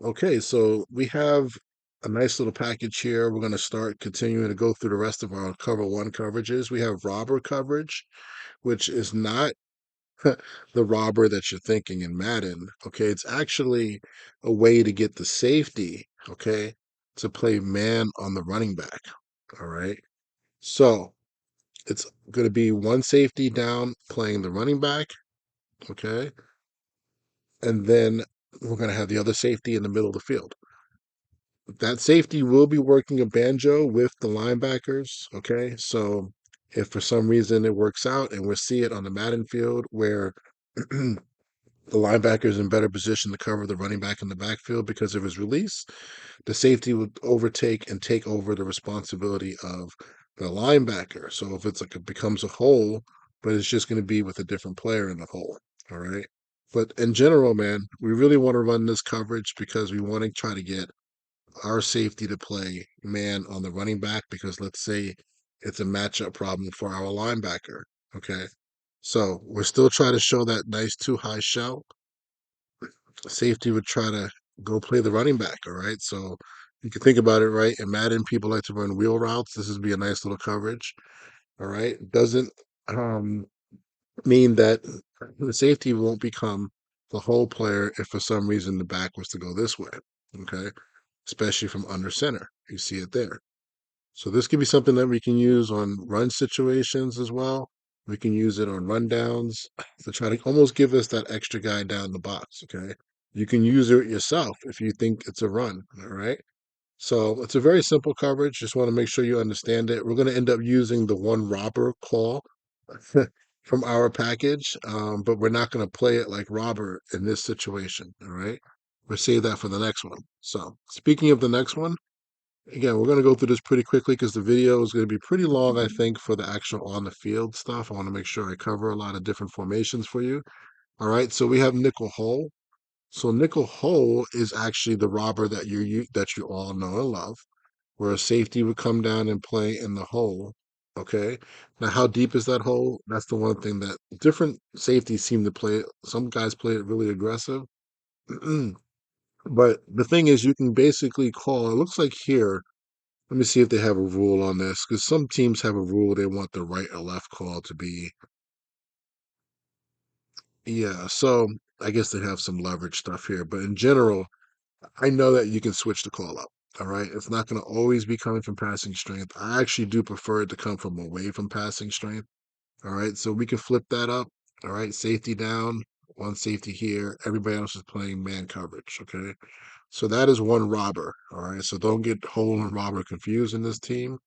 Okay, so we have a nice little package here. We're going to start continuing to go through the rest of our cover one coverages. We have robber coverage, which is not the robber that you're thinking in Madden. Okay, it's actually a way to get the safety, okay, to play man on the running back. All right. So it's going to be one safety down playing the running back, okay, and then we're going to have the other safety in the middle of the field. That safety will be working a banjo with the linebackers. Okay. So if for some reason it works out and we'll see it on the Madden field where the linebacker is in better position to cover the running back in the backfield because of his release, the safety would overtake and take over the responsibility of the linebacker. So if it's like it becomes a hole, but it's just going to be with a different player in the hole. All right. But in general, man, we really want to run this coverage because we want to try to get our safety to play man on the running back because let's say it's a matchup problem for our linebacker. Okay. So we're still trying to show that nice too high shell. Safety would try to go play the running back. All right. So you can think about it, right? In Madden, people like to run wheel routes. This would be a nice little coverage. All right. Doesn't um, mean that the safety won't become the whole player if for some reason the back was to go this way. Okay. Especially from under center. You see it there. So this could be something that we can use on run situations as well. We can use it on rundowns to try to almost give us that extra guy down the box. Okay. You can use it yourself if you think it's a run. All right. So it's a very simple coverage. Just want to make sure you understand it. We're going to end up using the one robber call from our package, but we're not going to play it like robber in this situation. All right. We'll save that for the next one. So speaking of the next one, again, we're going to go through this pretty quickly because the video is going to be pretty long, I think, for the actual on the field stuff. I want to make sure I cover a lot of different formations for you. All right, so we have nickel hole. So nickel hole is actually the robber that that you all know and love, where a safety would come down and play in the hole. Okay, now how deep is that hole? That's the one thing that different safeties seem to play it. Some guys play it really aggressive. But the thing is, you can basically call. It looks like here. Let me see if they have a rule on this because some teams have a rule they want the right or left call to be. Yeah, so I guess they have some leverage stuff here, but in general, I know that you can switch the call up. All right, it's not going to always be coming from passing strength. I actually do prefer it to come from away from passing strength. All right, so we can flip that up. All right, safety down, one safety here. Everybody else is playing man coverage. Okay, so that is one robber. All right. So don't get hole and robber confused in this team.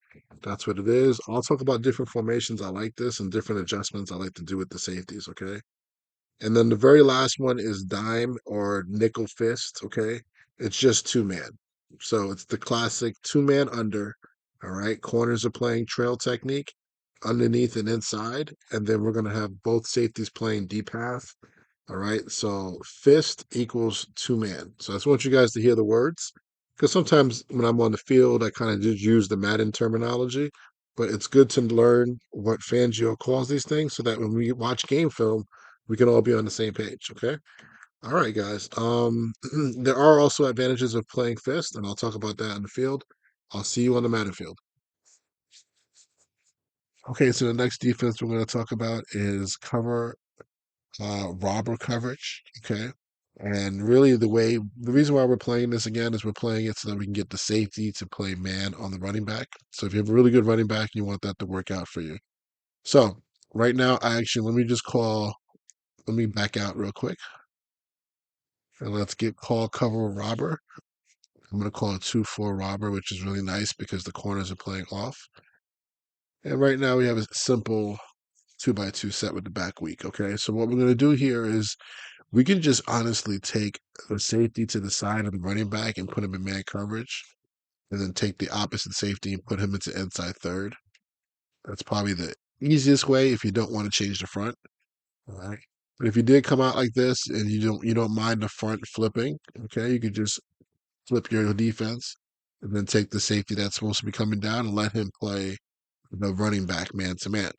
That's what it is. I'll talk about different formations. I like this and different adjustments I like to do with the safeties. Okay. And then the very last one is dime or nickel fist. Okay. It's just two man. So it's the classic two man under. All right. Corners are playing trail technique underneath and inside. And then we're going to have both safeties playing deep half. All right. So fist equals two man. So I just want you guys to hear the words because sometimes when I'm on the field, I kind of just use the Madden terminology, but it's good to learn what Fangio calls these things so that when we watch game film, we can all be on the same page. Okay. All right, guys. There are also advantages of playing fist, and I'll talk about that in the field. I'll see you on the Madden field. Okay. So the next defense we're going to talk about is cover robber coverage. Okay. And really, the reason why we're playing this again is we're playing it so that we can get the safety to play man on the running back. So if you have a really good running back, you want that to work out for you. So right now, let me back out real quick and let's get call cover robber. I'm going to call it 2-4 robber, which is really nice because the corners are playing off. And right now, we have a simple 2-by-2 set with the back weak. Okay. So what we're going to do here is we can just honestly take the safety to the side of the running back and put him in man coverage, and then take the opposite safety and put him into inside third. That's probably the easiest way if you don't want to change the front. All right. But if you did come out like this and you don't mind the front flipping, okay, you could just flip your defense and then take the safety that's supposed to be coming down and let him play the running back man to man.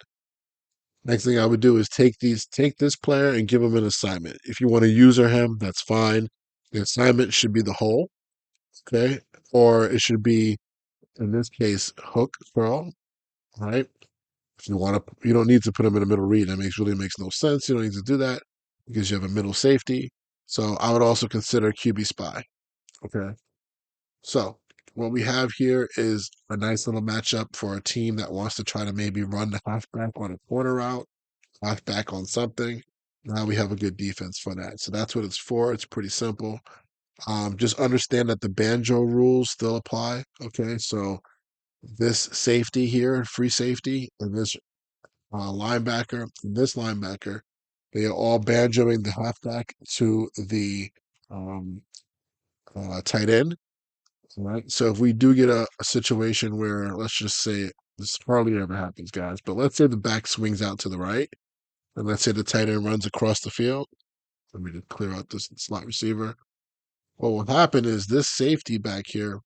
Next thing I would do is take this player and give him an assignment. If you want to user him, that's fine. The assignment should be the hole, okay? Or it should be, in this case, hook curl, right? If you want to, you don't need to put them in a middle read. That makes really makes no sense. You don't need to do that because you have a middle safety. So I would also consider QB spy. Okay. So what we have here is a nice little matchup for a team that wants to try to maybe run the halfback on a corner route, halfback on something. Now we have a good defense for that. So that's what it's for. It's pretty simple. Just understand that the banjo rules still apply. Okay. So this safety here, free safety, and this linebacker, and this linebacker, they are all banjoing the halfback to the um, tight end. Right. So if we do get a situation where, let's just say, this hardly ever happens, guys, but let's say the back swings out to the right, and let's say the tight end runs across the field. Let me just clear out this slot receiver. What will happen is this safety back here,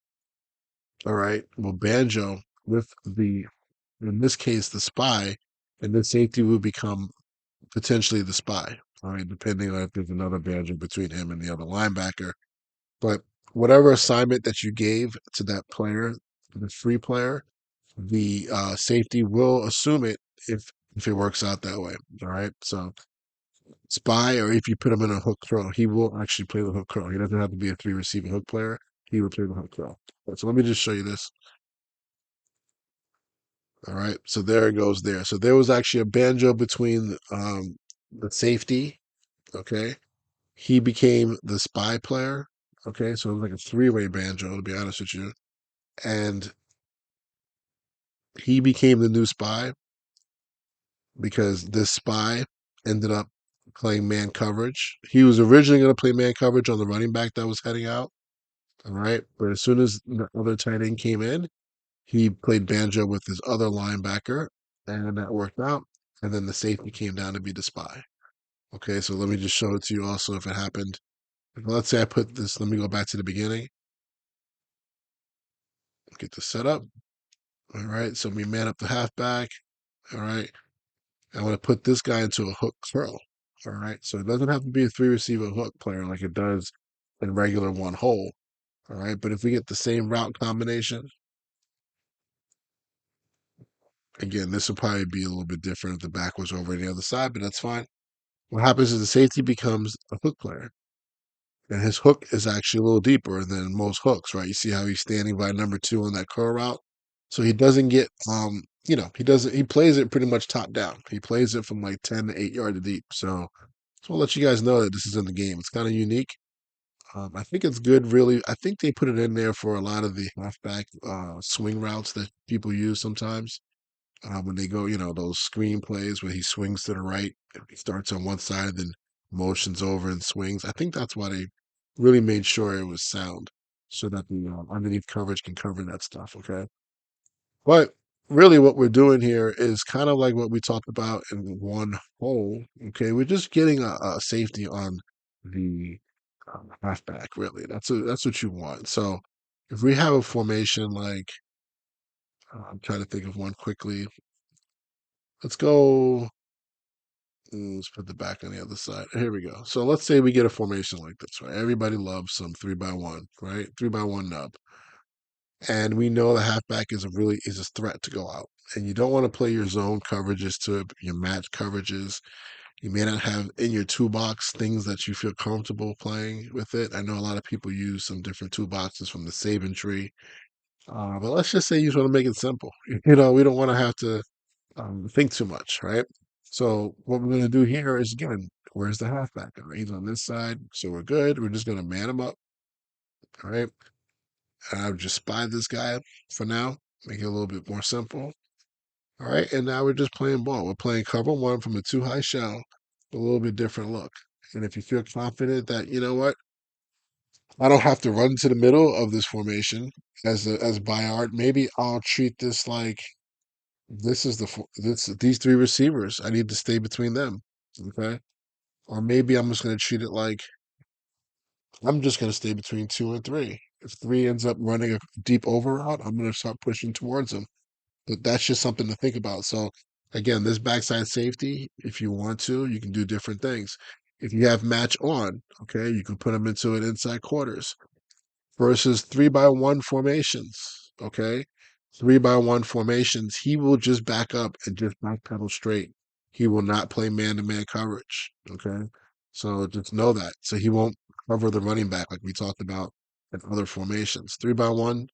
all right, will banjo with the, in this case, the spy, and the safety will become potentially the spy, all right, depending on if there's another banjo between him and the other linebacker. But whatever assignment that you gave to that player, the free player, the safety will assume it if it works out that way. All right. So spy, or if you put him in a hook throw, he will actually play the hook throw. He doesn't have to be a three receiving hook player. He will play the hook throw. So let me just show you this. All right. So there it goes there. So there was actually a banjo between the safety. Okay. He became the spy player. Okay. So it was like a three-way banjo, to be honest with you. And he became the new spy because this spy ended up playing man coverage. He was originally going to play man coverage on the running back that was heading out. All right. But as soon as the other tight end came in, he played banjo with his other linebacker, and that worked out. And then the safety came down to be the spy. Okay. So let me just show it to you also if it happened. Let's say I put this, let me go back to the beginning, get this set up. All right. So we man up the halfback. All right. I'm going to put this guy into a hook curl. All right. So it doesn't have to be a three receiver hook player like it does in regular one hole. All right. But if we get the same route combination, again, this will probably be a little bit different if the back was over on the other side, but that's fine. What happens is the safety becomes a hook player. And his hook is actually a little deeper than most hooks, right? You see how he's standing by number two on that curl route. So he doesn't get he doesn't he plays it pretty much top down. He plays it from like 10 to 8 yards deep. So just want to let you guys know that this is in the game. It's kind of unique. I think it's good, really. I think they put it in there for a lot of the halfback swing routes that people use sometimes when they go, those screen plays where he swings to the right, he starts on one side, then motions over and swings. I think that's why they really made sure it was sound so that the underneath coverage can cover that stuff. Okay. But really, what we're doing here is kind of like what we talked about in one hole. Okay, we're just getting a safety on the halfback. Really, that's what you want. So if we have a formation like I'm trying to think of one quickly. Let's go. Let's put the back on the other side. Here we go. So let's say we get a formation like this, right? Everybody loves some 3x1, right? 3x1 nub. And we know the halfback is a threat to go out. And you don't want to play your zone coverages to it, your match coverages. You may not have in your toolbox things that you feel comfortable playing with it. I know a lot of people use some different toolboxes from the Saban tree. But let's just say you just want to make it simple. We don't want to have to think too much, right? So what we're going to do here is, again, where's the halfback? All right, he's on this side, so we're good. We're just going to man him up, all right? And I've just spied this guy for now, make it a little bit more simple. All right, and now we're just playing ball. We're playing cover one from a two high shell, a little bit different look. And if you feel confident that, you know what, I don't have to run to the middle of this formation as Bayard, maybe I'll treat this like this is these three receivers. I need to stay between them. Okay. Or maybe I'm just going to treat it like I'm just going to stay between two and three. If three ends up running a deep over route, I'm going to start pushing towards them. But that's just something to think about. So again, this backside safety, if you want to, you can do different things. If you have match on, okay, you can put him into an inside quarters versus 3-by-1 formations. Okay, 3-by-1 formations, he will just back up and just backpedal straight. He will not play man-to-man coverage. Okay, so just know that. So he won't cover the running back like we talked about in other formations. 3-by-1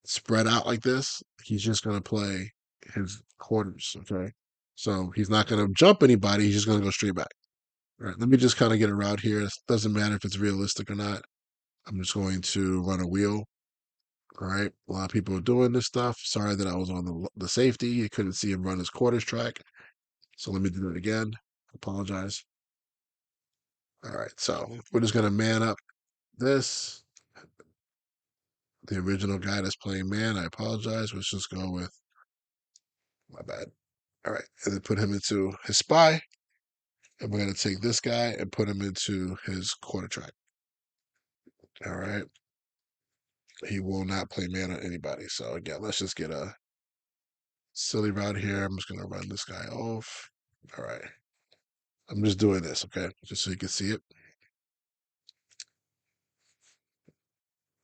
spread out like this, he's just going to play his quarters. Okay, so he's not going to jump anybody. He's just going to go straight back. All right, let me just kind of get a route here. It doesn't matter if it's realistic or not. I'm just going to run a wheel. All right. A lot of people are doing this stuff. Sorry that I was on the safety. You couldn't see him run his quarters track. So let me do it again. Apologize. All right. So we're just going to man up this. The original guy that's playing man. I apologize. Let's just go with my bad. All right. And then put him into his spy. And we're going to take this guy and put him into his quarter track. All right. He will not play man on anybody. So again, let's just get a silly route here. I'm just going to run this guy off. All right. I'm just doing this, okay? Just so you can see it.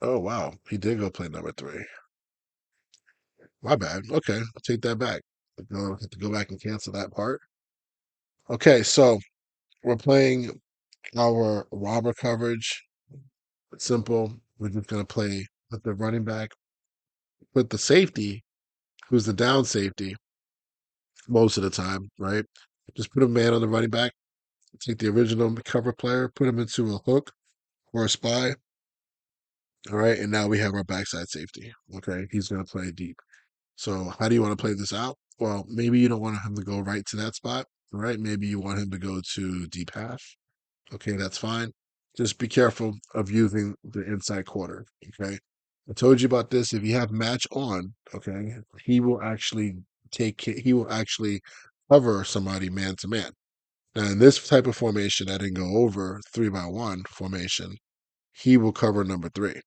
Oh, wow. He did go play number 3. My bad. Okay. I'll take that back. Have to go back and cancel that part. Okay. So we're playing our robber coverage. It's simple. We're just going to play with the running back, with the safety, who's the down safety most of the time, right? Just put a man on the running back, take the original cover player, put him into a hook or a spy. All right. And now we have our backside safety. Okay. He's going to play deep. So how do you want to play this out? Well, maybe you don't want him to go right to that spot, right? Maybe you want him to go to deep half. Okay, that's fine. Just be careful of using the inside quarter. Okay. I told you about this. If you have match on, okay, he will actually he will actually cover somebody man to man. Now in this type of formation, I didn't go over 3-by-1 formation, he will cover number 3.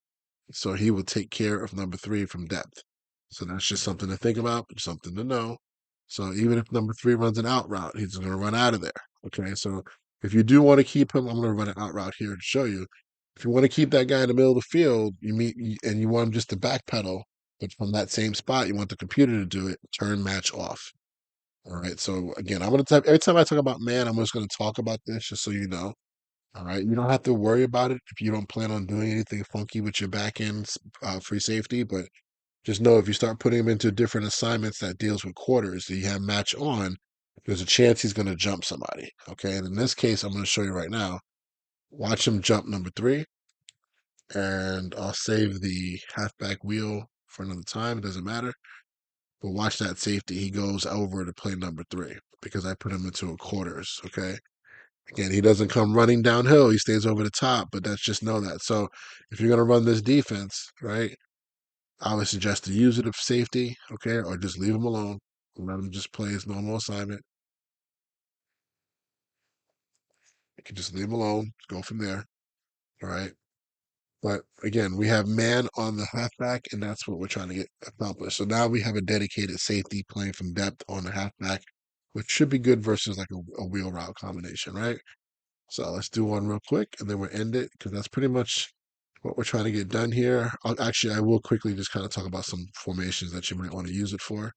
So he will take care of number 3 from depth. So that's just something to think about, something to know. So even if number 3 runs an out route, he's going to run out of there. Okay. So if you do want to keep him, I'm going to run an out route here to show you. If you want to keep that guy in the middle of the field, and you want him just to backpedal, but from that same spot, you want the computer to do it, turn match off. All right. So again, I'm going to type every time I talk about man, I'm just going to talk about this just so you know. All right. You don't have to worry about it if you don't plan on doing anything funky with your back end free safety. But just know if you start putting him into different assignments that deals with quarters that you have match on, there's a chance he's going to jump somebody. Okay. And in this case, I'm going to show you right now. Watch him jump number 3. And I'll save the halfback wheel for another time. It doesn't matter. But watch that safety. He goes over to play number 3 because I put him into a quarters. Okay. Again, he doesn't come running downhill. He stays over the top, but that's just know that. So if you're going to run this defense, right, I would suggest to use it of safety, okay, or just leave him alone. Let him just play his normal assignment. You can just leave him alone, go from there. All right. But again, we have man on the halfback, and that's what we're trying to get accomplished. So now we have a dedicated safety playing from depth on the halfback, which should be good versus like a wheel route combination, right? So let's do one real quick and then we'll end it because that's pretty much what we're trying to get done here. I will quickly just kind of talk about some formations that you might want to use it for.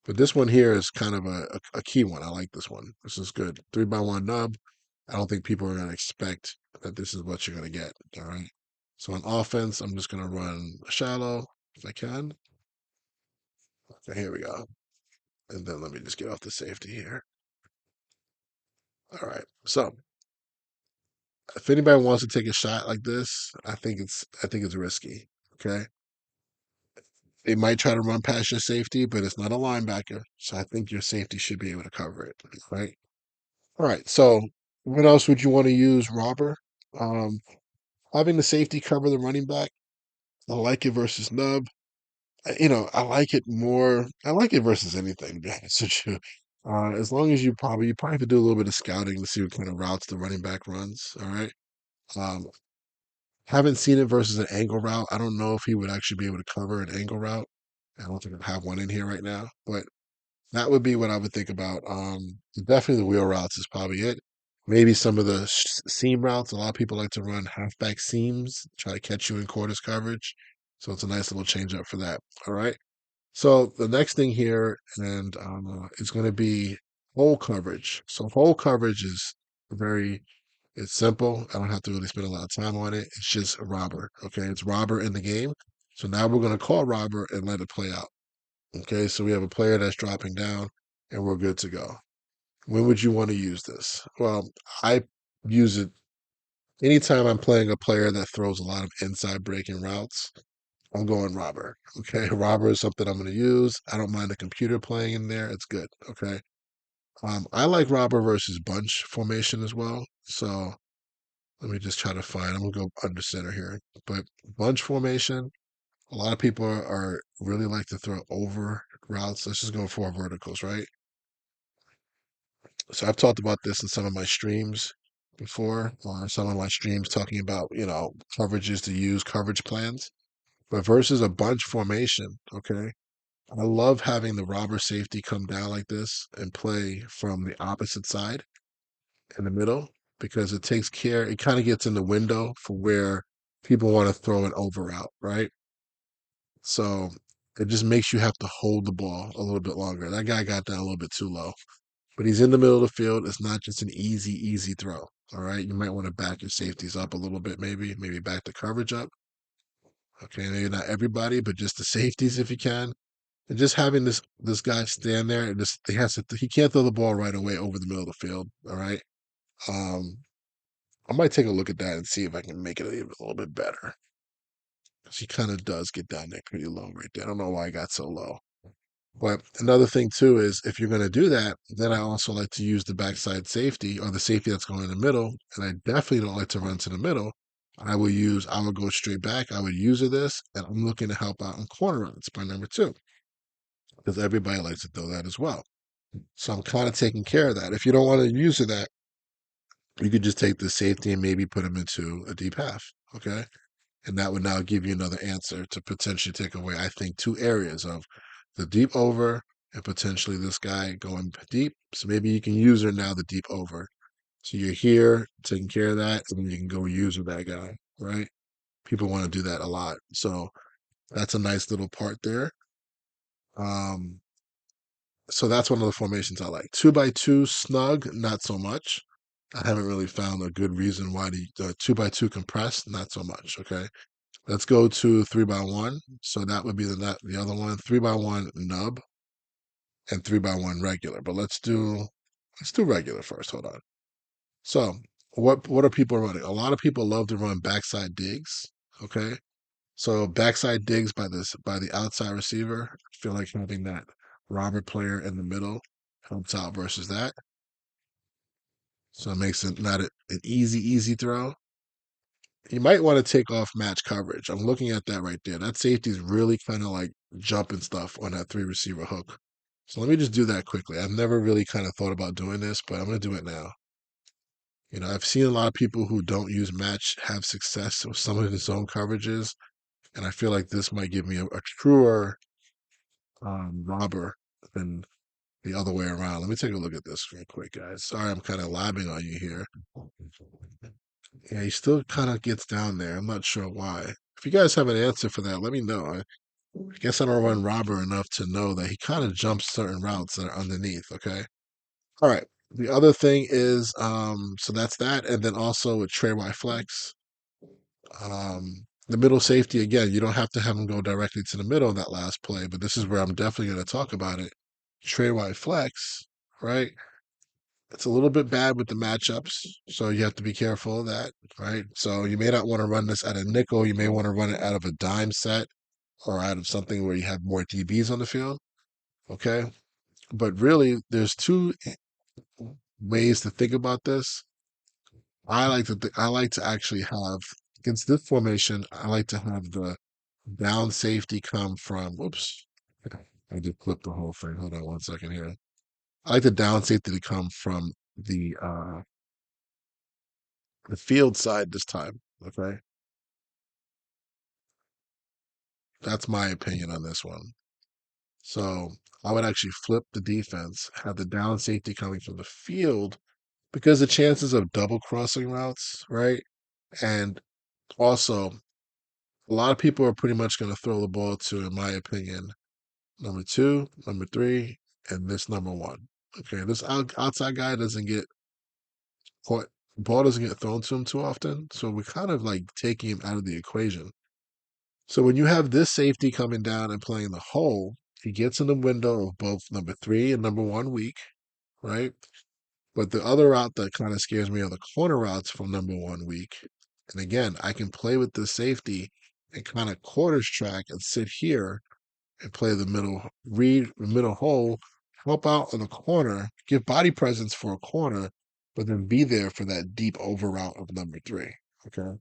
But this one here is kind of a key one. I like this one. This is good. 3-by-1 nub. I don't think people are going to expect that this is what you're going to get. All right. So on offense, I'm just going to run a shallow if I can. Okay, here we go. And then let me just get off the safety here. All right. So if anybody wants to take a shot like this, I think it's risky. Okay. They might try to run past your safety, but it's not a linebacker. So I think your safety should be able to cover it. Right. All right. So what else would you want to use, Robber? Um, Having the safety cover the running back. I like it versus Nub. I like it more. I like it versus anything, to be honest with you. As long as you probably have to do a little bit of scouting to see what kind of routes the running back runs. All right. Um, haven't seen it versus an angle route. I don't know if he would actually be able to cover an angle route. I don't think I have one in here right now, but that would be what I would think about. Definitely the wheel routes is probably it. Maybe some of the seam routes. A lot of people like to run halfback seams, try to catch you in quarters coverage. So it's a nice little change up for that. All right. So the next thing here, and is going to be hole coverage. So hole coverage is very, it's simple. I don't have to really spend a lot of time on it. It's just a robber. Okay, it's robber in the game. So now we're going to call robber and let it play out. Okay, so we have a player that's dropping down, and we're good to go. When would you want to use this? Well, I use it anytime I'm playing a player that throws a lot of inside breaking routes. I'm going robber. Okay. Robber is something I'm going to use. I don't mind the computer playing in there. It's good. Okay. I like robber versus bunch formation as well. So let me just try to find, I'm going to go under center here. But bunch formation, a lot of people are really like to throw over routes. Let's just go for verticals, right? So I've talked about this in some of my streams before, or some of my streams talking about, coverages to use, coverage plans. But versus a bunch formation, okay? I love having the robber safety come down like this and play from the opposite side in the middle because it takes care, it kind of gets in the window for where people want to throw an over out, right? So it just makes you have to hold the ball a little bit longer. That guy got down a little bit too low, but he's in the middle of the field. It's not just an easy throw. All right. You might want to back your safeties up a little bit, maybe back the coverage up. Okay. Maybe not everybody, but just the safeties if you can. And just having this guy stand there and just he can't throw the ball right away over the middle of the field. All right. Um, I might take a look at that and see if I can make it even a little bit better. Because he kind of does get down there pretty low right there. I don't know why I got so low. But another thing too is if you're going to do that, then I also like to use the backside safety or the safety that's going in the middle. And I definitely don't like to run to the middle. I would go straight back. I would use this, and I'm looking to help out in corner runs by number two because everybody likes to throw that as well. So I'm kind of taking care of that. If you don't want to use that, you could just take the safety and maybe put him into a deep half. Okay. And that would now give you another answer to potentially take away, I think, two areas of the deep over and potentially this guy going deep. So maybe you can use her now the deep over. So you're here taking care of that, and then you can go use that guy, right? People want to do that a lot. So that's a nice little part there. Um, so that's one of the formations I like. 2x2 snug, not so much. I haven't really found a good reason why the 2x2 compressed, not so much. Okay. Let's go to 3x1. So that would be the other one. 3x1 nub and 3x1 regular. But let's do regular first. Hold on. So what are people running? A lot of people love to run backside digs. Okay. So backside digs by the outside receiver. I feel like having that robber player in the middle helps out versus that. So it makes it not an easy throw. You might want to take off match coverage. I'm looking at that right there. That safety is really kind of like jumping stuff on that three receiver hook. So let me just do that quickly. I've never really kind of thought about doing this, but I'm going to do it now. I've seen a lot of people who don't use match have success with some of the zone coverages, and I feel like this might give me a truer robber than the other way around. Let me take a look at this real quick, guys. Sorry, I'm kind of labbing on you here. Yeah, he still kind of gets down there. I'm not sure why. If you guys have an answer for that, let me know. I guess I don't run robber enough to know that he kind of jumps certain routes that are underneath. Okay. All right. The other thing is, so that's that, and then also with tray Y flex, the middle safety again. You don't have to have him go directly to the middle in that last play, but this is where I'm definitely going to talk about it. Tray Y flex, right? It's a little bit bad with the matchups, so you have to be careful of that, right? So you may not want to run this at a nickel. You may want to run it out of a dime set or out of something where you have more DBs on the field. Okay. But really, there's two ways to think about this. I like to actually have against this formation. I like to have the down safety come from. Whoops, I just flipped the whole thing. Hold on one second here. I like the down safety to come from the field side this time. Okay, that's my opinion on this one. So I would actually flip the defense, have the down safety coming from the field because the chances of double crossing routes, right? And also, a lot of people are pretty much going to throw the ball to, in my opinion, number two, number three, and this number one. Okay, this outside guy doesn't get caught, ball doesn't get thrown to him too often, so we're kind of like taking him out of the equation. So when you have this safety coming down and playing the hole, he gets in the window of both number three and number one weak, right? But the other route that kind of scares me are the corner routes from number one week. And again, I can play with the safety and kind of quarters track and sit here and play the middle, read the middle hole, help out on the corner, give body presence for a corner, but then be there for that deep over route of number three. Okay.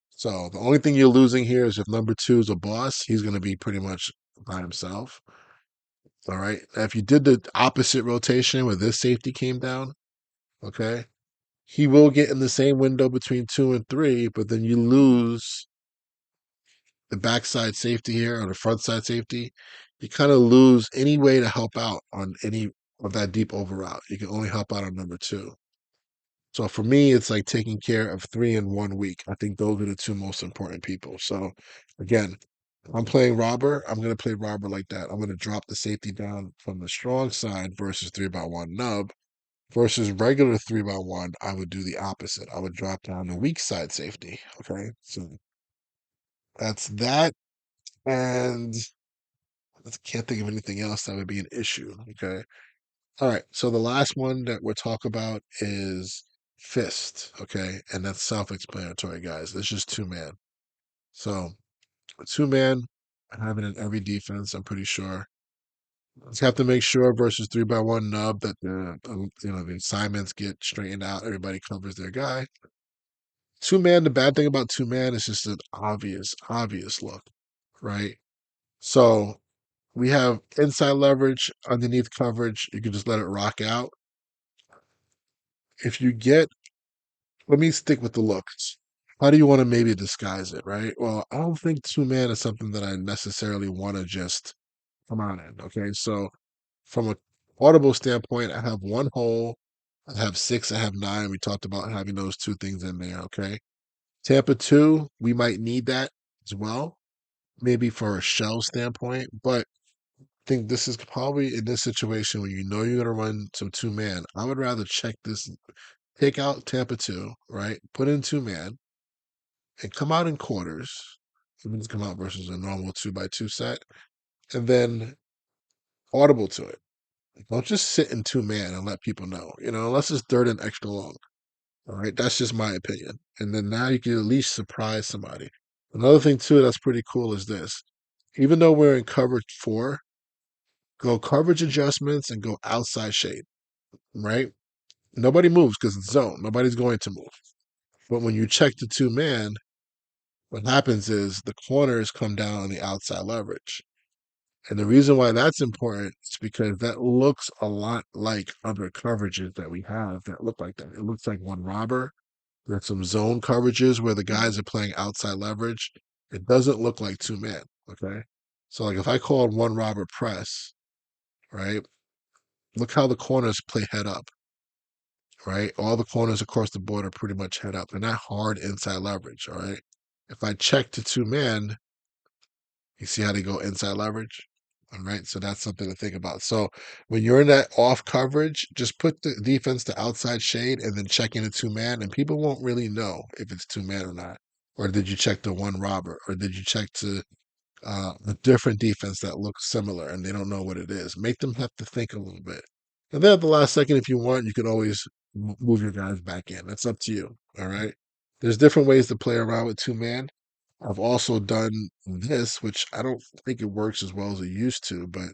So the only thing you're losing here is if number two is a boss, he's going to be pretty much by himself. All right. Now, if you did the opposite rotation where this safety came down, okay, he will get in the same window between two and three, but then you lose the backside safety here or the front side safety. You kind of lose any way to help out on any of that deep over route. You can only help out on number two. So for me, it's like taking care of three in one week. I think those are the two most important people. So again, I'm playing robber. I'm going to play robber like that. I'm going to drop the safety down from the strong side versus 3x1 nub versus regular 3x1. I would do the opposite. I would drop down the weak side safety. Okay. So that's that. And I can't think of anything else that would be an issue. Okay. All right. So the last one that we'll talk about is fist. Okay. And that's self explanatory, guys. It's just two man. So two man, I have it in every defense, I'm pretty sure. Just have to make sure versus 3x1 nub that the assignments get straightened out. Everybody covers their guy. Two man, the bad thing about two man is just an obvious look, right? So we have inside leverage, underneath coverage. You can just let it rock out. If you get, let me stick with the looks. How do you want to maybe disguise it, right? Well, I don't think two man is something that I necessarily want to just come out in. Okay. So from a audible standpoint, I have one hole, I have six, I have nine. We talked about having those two things in there. Okay. Tampa two, we might need that as well, maybe for a shell standpoint, but I think this is probably in this situation when you know you're going to run some two man. I would rather check this, take out Tampa two, right? Put in two man and come out in quarters. Even come out versus a normal 2x2 set, and then audible to it. Don't just sit in two man and let people know, unless it's third and extra long. All right. That's just my opinion. And then now you can at least surprise somebody. Another thing, too, that's pretty cool is this. Even though we're in coverage four, go coverage adjustments and go outside shade, right? Nobody moves because it's zone. Nobody's going to move. But when you check the two man, what happens is the corners come down on the outside leverage. And the reason why that's important is because that looks a lot like other coverages that we have that look like that. It looks like one robber. There's some zone coverages where the guys are playing outside leverage. It doesn't look like two men. Okay. So like if I called one robber press, right? Look how the corners play head up, right? All the corners across the board are pretty much head up. They're not hard inside leverage. All right. If I check to two men, you see how they go inside leverage? All right. So that's something to think about. So when you're in that off coverage, just put the defense to outside shade and then check into two man, and people won't really know if it's two man or not. Or did you check to one robber? Or did you check to a different defense that looks similar and they don't know what it is? Make them have to think a little bit. And then at the last second, if you want, you can always move your guys back in. That's up to you. All right. There's different ways to play around with two man. I've also done this, which I don't think it works as well as it used to, but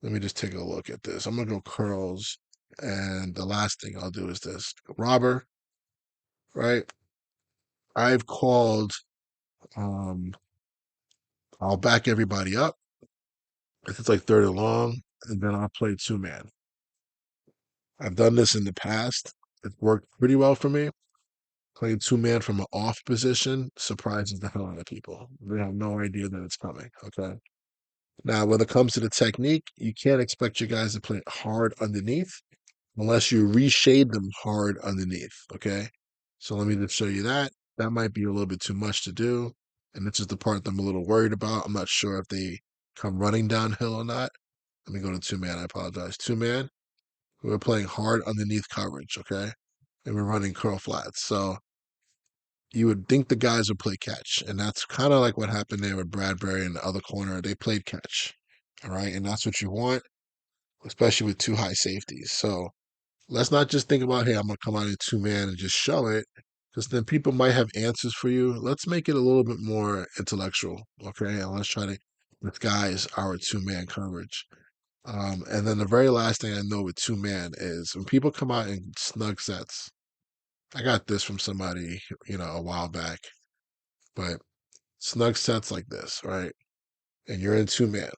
let me just take a look at this. I'm gonna go curls, and the last thing I'll do is this. Robber, right? I've called um I'll back everybody up. If it's like third and long, and then I'll play two man. I've done this in the past. It worked pretty well for me. Playing two man from an off position surprises the hell out of people. They have no idea that it's coming. Okay. Now, when it comes to the technique, you can't expect your guys to play hard underneath. unless you reshade them hard underneath. Okay. So let me just show you that. That might be a little bit too much to do. And this is the part that I'm a little worried about. I'm not sure if they come running downhill or not. Let me go to two man. I apologize. Two man. We're playing hard underneath coverage. Okay. And we're running curl flats. So you would think the guys would play catch. And that's kind of like what happened there with Bradbury in the other corner. They played catch. All right. And that's what you want, especially with two high safeties. So let's not just think about, hey, I'm going to come out in two man and just show it, because then people might have answers for you. Let's make it a little bit more intellectual. Okay. And let's try to disguise our two man coverage. And then the very last thing I know with two man is when people come out in snug sets. I got this from somebody, a while back, but snug sets like this, right? And you're in two man.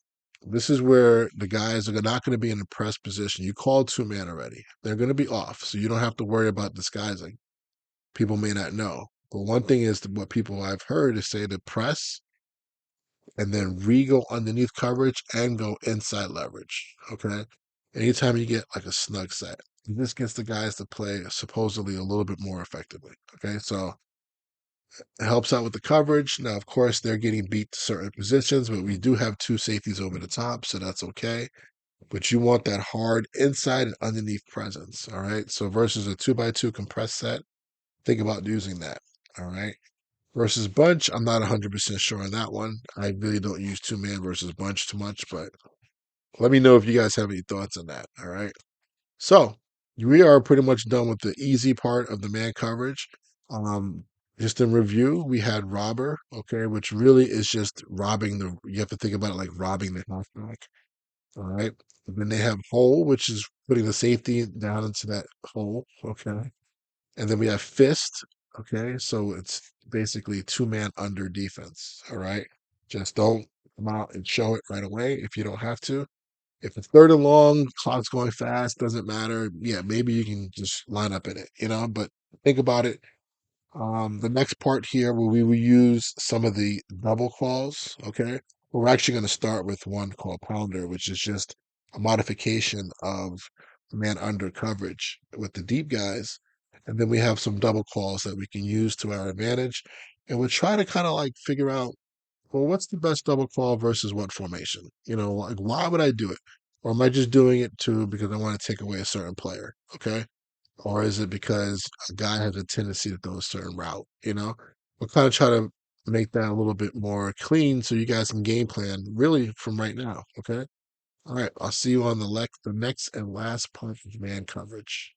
This is where the guys are not going to be in a press position. You called two man already. They're going to be off, so you don't have to worry about disguising. People may not know. But one thing is what people I've heard is say to press and then re-go underneath coverage and go inside leverage. Okay. Anytime you get like a snug set, this gets the guys to play supposedly a little bit more effectively. Okay. So it helps out with the coverage. Now, of course, they're getting beat to certain positions, but we do have two safeties over the top, so that's okay. But you want that hard inside and underneath presence. All right. So versus a 2x2 compressed set, think about using that. All right. Versus bunch, I'm not 100% sure on that one. I really don't use two man versus bunch too much, but let me know if you guys have any thoughts on that. All right. So we are pretty much done with the easy part of the man coverage. Um, just in review, we had robber, okay, which really is just robbing the. You have to think about it like robbing the halfback. All right. And then they have hole, which is putting the safety down into that hole. Okay. And then we have fist. Okay. So it's basically two man under defense. All right. Just don't come out and show it right away if you don't have to. If it's third and long, clock's going fast, doesn't matter. Yeah, maybe you can just line up in it. But think about it. The next part here where we will use some of the double calls, okay? We're actually going to start with one called pounder, which is just a modification of man under coverage with the deep guys. And then we have some double calls that we can use to our advantage. And we'll try to kind of like figure out, well, what's the best double call versus what formation? Like why would I do it? Or am I just doing it because I want to take away a certain player? Okay. Or is it because a guy has a tendency to throw a certain route? We'll kind of try to make that a little bit more clean so you guys can game plan really from right now. Okay. All right. I'll see you on the next and last part of man coverage.